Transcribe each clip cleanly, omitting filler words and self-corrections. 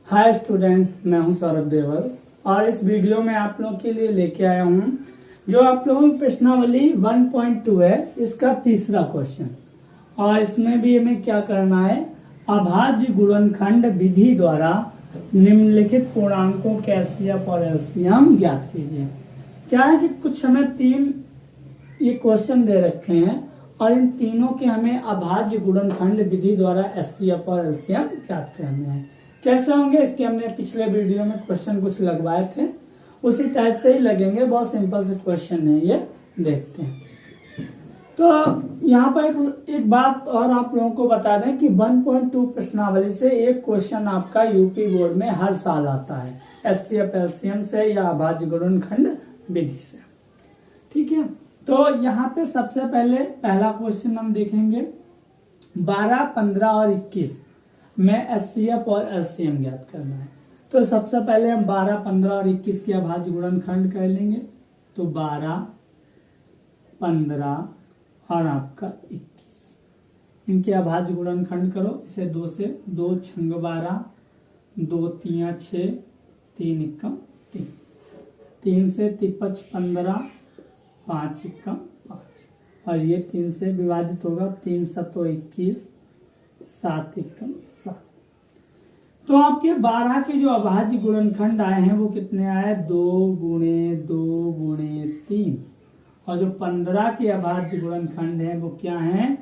Hi student, मैं हूं सौरभ देवल और इस वीडियो में आप लोगों के लिए लेके आया हूं जो आप लोगों की प्रश्नावली 1.2 है, इसका तीसरा क्वेश्चन। और इसमें भी हमें क्या करना है, अभाज्य गुणनखंड विधि द्वारा निम्नलिखित पूर्णांकों के एचसीएफ और एलसीएम ज्ञात कीजिए। क्या है कि कुछ हमें तीन ये क्वेश्चन दे रखे हैं और इन तीनों के हमें अभाज्य गुणनखंड विधि द्वारा एचसीएफ और एलसीएम ज्ञात करने हैं। कैसे होंगे इसके हमने पिछले वीडियो में क्वेश्चन कुछ लगवाए थे, उसी टाइप से ही लगेंगे। बहुत सिंपल से क्वेश्चन है ये, देखते हैं। तो यहाँ पर एक बात और आप लोगों को बता दें कि 1.2 प्रश्नावली से एक क्वेश्चन आपका यूपी बोर्ड में हर साल आता है, एचसीएफ एलसीएम से या अभाज्य गुणनखंड विधि से। ठीक है, तो यहाँ पे सबसे पहले पहला क्वेश्चन हम देखेंगे 12, 15 और 21 में एचसीएफ और एलसीएम ज्ञात करना है। तो सबसे पहले हम 12, 15 और 21 के अभाज्य गुणनखंड कर लेंगे। तो 12, 15 और आपका 21 इनके अभाज्य गुणनखंड करो। इसे 2 से 2 छंग 12, 2 3 6, 3 एकम 3, 3 से 3 15, 5 एकम 5 और ये 3 से विभाजित होगा। 3 7 21, 7 एकम 7। तो आपके 12 के जो अभाज्य गुणनखंड आए हैं वो कितने आए, 2 गुणे 2 गुणे 3। और जो 15 के अभाज्य गुणनखंड है वो क्या है,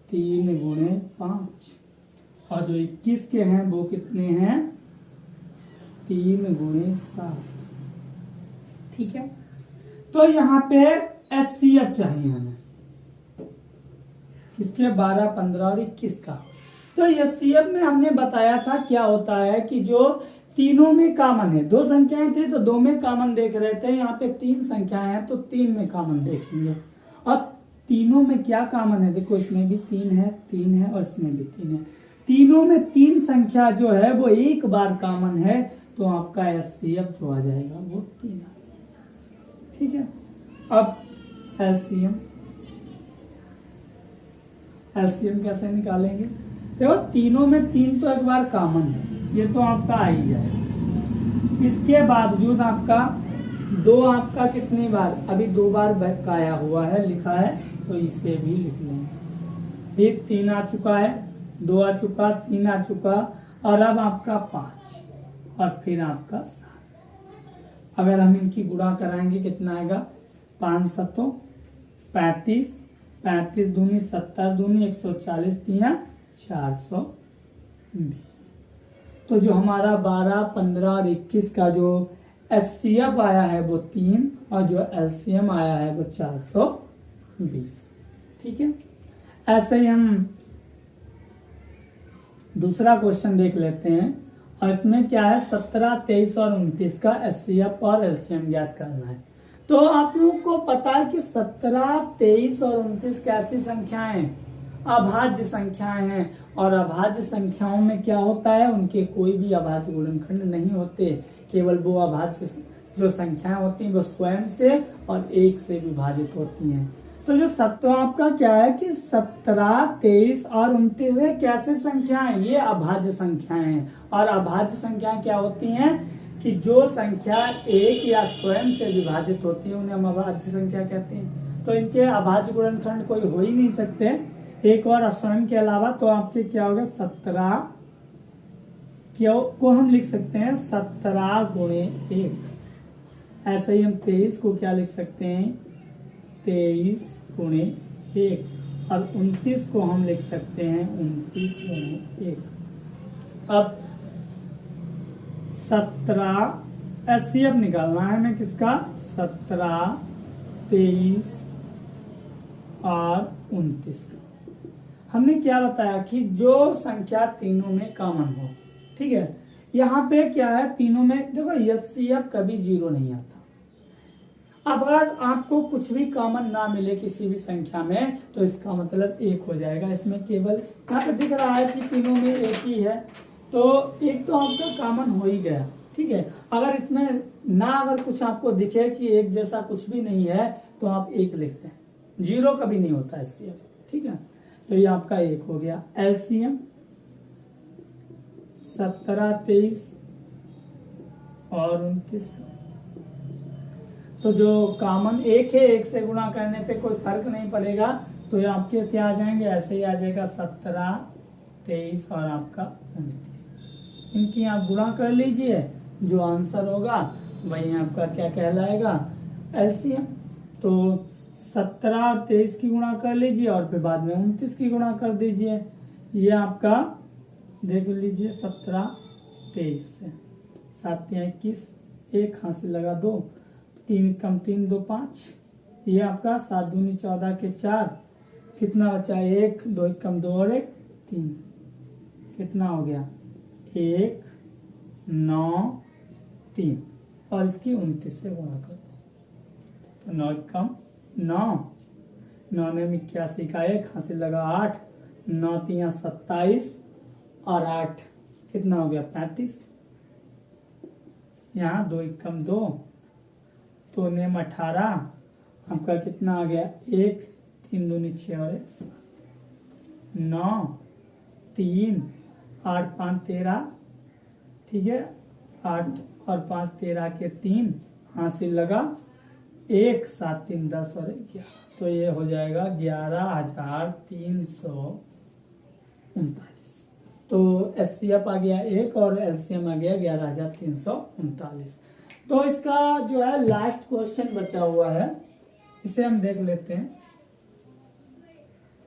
3 गुणे 5। और जो 21 के हैं वो कितने हैं, 3 गुणे 7। ठीक है, तो यहाँ पे एचसीएफ चाहिए हमें किसके, 12, 15 और 21 का। तो एचसीएफ में हमने बताया था क्या होता है कि जो तीनों में कॉमन है, 2 संख्याएं थी तो 2 में कॉमन देख रहे थे, यहाँ पे 3 संख्याएं हैं तो 3 में कॉमन देखेंगे। और तीनों में क्या कॉमन है, देखो इसमें भी 3 है, 3 है और इसमें भी 3 है। तीनों में 3 संख्या जो है वो एक बार कॉमन है, तो आपका एचसीएफ जो आ जाएगा वो 3 आ जाएगा। ठीक है, अब एलसीएम कैसे निकालेंगे, देखो तीनों में 3 तो एक बार कॉमन है, ये तो आपका आ ही जाएगा। इसके बावजूद आपका 2 आपका कितनी बार, अभी 2 बार काया हुआ है लिखा है, तो इसे भी लिख लेंगे। फिर 3 आ चुका है, 2 आ चुका, 3 आ चुका और अब आपका 5 और फिर आपका 7। अगर हम इनकी गुणा कराएंगे कितना आएगा, 5 7 35, 35 दूनी 70 दूनी 140, 3 420। तो जो हमारा 12, 15 और 21 का जो एचसीएफ आया है वो 3 और जो एलसीएम आया है वो 420। ठीक है, ऐसे ही हम दूसरा क्वेश्चन देख लेते हैं और इसमें क्या है, 17, 23 और 29 का एचसीएफ और एलसीएम ज्ञात करना है। तो आप लोगों को पता है कि 17, 23 और 29 कैसी संख्याएं, अभाज्य संख्याएं हैं। और अभाज्य संख्याओं में क्या होता है, उनके कोई भी अभाज्य गुणनखंड नहीं होते, केवल वो अभाज्य जो संख्याएं होती हैं वो स्वयं से और 1 से विभाजित होती हैं। तो जो तो आपका क्या है कि 17, 23 और 29 है कैसे संख्याएं, ये अभाज्य संख्याएं हैं। और अभाज्य संख्याएं क्या होती हैं कि जो संख्या 1 या स्वयं से विभाजित होती है उन्हें हम अभाज्य संख्या कहते हैं। तो इनके अभाज्य गुणनखंड कोई हो ही नहीं सकते एक और स्वयं के अलावा। तो आपके क्या होगा, 17 को हम लिख सकते हैं 17 गुणे 1। ऐसे ही हम 23 को क्या लिख सकते हैं, 23 गुणे 1। और 29 को हम लिख सकते हैं 29 गुणे 1। अब 17 एचसीएफ निकालना है हमें किसका, 17, 23 और 29 का। हमने क्या बताया कि जो संख्या तीनों में कॉमन हो। ठीक है, यहाँ पे क्या है, तीनों में देखो एचसीएफ कभी 0 नहीं आता। अब अगर आपको कुछ भी कॉमन ना मिले किसी भी संख्या में तो इसका मतलब 1 हो जाएगा। इसमें केवल यहाँ पे दिख रहा है कि तीनों में 1 ही है, तो 1 तो आपका कॉमन हो ही गया। ठीक है, अगर इसमें ना अगर कुछ आपको दिखे कि 1 जैसा कुछ भी नहीं है तो आप 1 लिखते हैं, 0 कभी नहीं होता एचसीएफ। ठीक है, तो ये आपका 1 हो गया। एलसीएम 17, 23 और 29। तो जो कॉमन एक है, एक से गुणा करने पे कोई फर्क नहीं पड़ेगा, तो ये आपके क्या आ जाएंगे, ऐसे ही आ जाएगा 17, 23 और आपका 29। इनकी आप गुणा कर लीजिए, जो आंसर होगा वही आपका क्या कहलाएगा, एलसीएम। तो 17 और 23 की गुणा कर लीजिए और फिर बाद में 29 की गुणा कर दीजिए। ये आपका देख लीजिए 17 23 से 7 या 21, एक हासिल लगा 2, 3 कम 3 2 5, ये आपका 7 दूनी 14 के 4, कितना बचा 1, 2 कम 2 और 1 3, कितना हो गया 1 9 3, और इसकी 29 से गुणा कर दो, तो 9 कम 9, 9 में 81 का 1 हासिल लगा 8, 9 3 27 और 8 कितना हो गया 35, यहाँ 2 कम 2, तो नेम 18, आपका कितना आ गया 1 3 दूनी 6 और 1 9 3 8 5 13, ठीक है 8 और 5 13 के 3 हासिल लगा 1 7 3 10 और 11, तो ये हो जाएगा 11,339। तो एचसीएफ आ गया 1 और एलसीएम आ गया 11,339। तो इसका जो है लास्ट क्वेश्चन बचा हुआ है, इसे हम देख लेते हैं।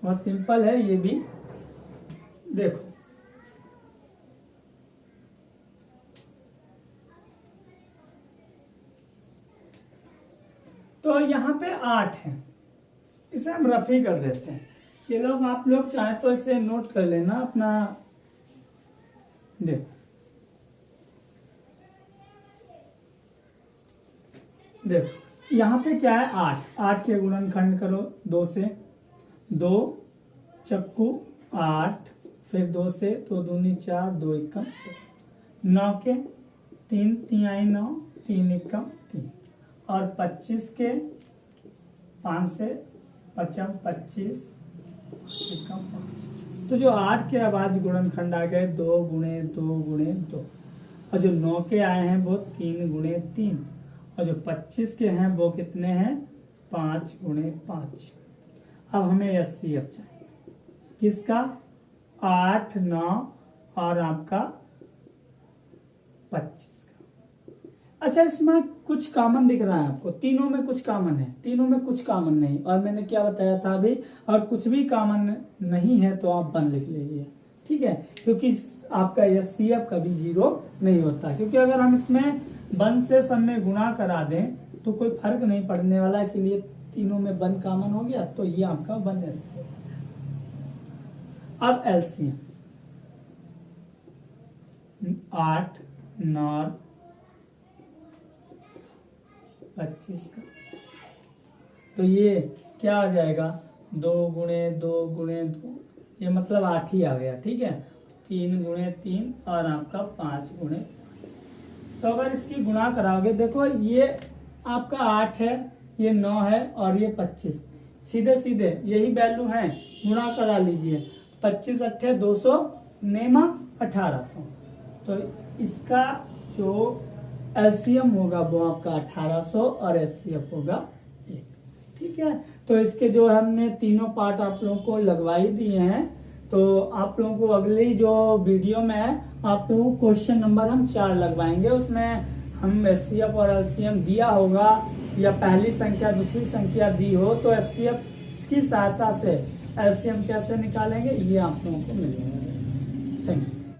बहुत सिंपल है ये भी, देखो तो यहाँ पे 8 है, इसे हम रफी कर देते हैं। ये लोग आप लोग चाहे तो इसे नोट कर लेना अपना, देखो देखो यहाँ पे क्या है 8, 8 के गुणनखंड करो 2 से, 2 चक्कू 8, फिर 2 से, 2 दूनी 4, 2 एकम 9 के 3 3 9, 3 एकम 3, और 25 के 5 से 55 25 एकम 5। तो जो 8 के आवाज गुणनखंड आ गए 2 गुणे 2 गुणे 2, और जो 9 के आए हैं वो 3 गुणे 3, और जो 25 के हैं वो कितने हैं 5 गुणे 5। अब हमें एचसीएफ चाहिए किसका, 8 9 और आपका 25 का। अच्छा इसमें कुछ कॉमन दिख रहा है आपको, तीनों में कुछ कॉमन है, तीनों में कुछ कॉमन नहीं, और मैंने क्या बताया था अभी, और कुछ भी कॉमन नहीं है तो आप 1 लिख लीजिए, ठीक है, क्योंकि आपका एचसीएफ कभी 0 नहीं होता, क्योंकि अगर हम इसमें 1 से सब में गुणा करा दें तो कोई फर्क नहीं पड़ने वाला, इसलिए तीनों में 1 कॉमन हो गया, तो ये आपका 1 एचसीएफ। अब एलसीएम 8 9 25 का, तो ये क्या आ जाएगा 2 गुणे 2 गुणे 2, ये मतलब 8 ही आ गया, ठीक है, 3 गुणे 3 और आपका 5 गुणे। तो अगर इसकी गुणा कराओगे, देखो ये आपका 8 है, ये 9 है और ये 25, सीधे सीधे यही वैल्यू है, गुणा करा लीजिए, 25 8 200 नेमा 1800, तो इसका जो एलसीएम होगा वो आपका 1800 और एचसीएफ होगा 1, ठीक है। तो इसके जो हमने तीनों पार्ट आप लोगों को लगवाई दिए हैं, तो आप लोगों को अगली जो वीडियो में है आप लोगों को क्वेश्चन नंबर हम 4 लगवाएंगे, उसमें हम एचसीएफ और एलसीएम दिया होगा, या पहली संख्या दूसरी संख्या दी हो तो एचसीएफ की सहायता से एलसीएम कैसे निकालेंगे ये आप लोगों को मिलेगा। Thank you.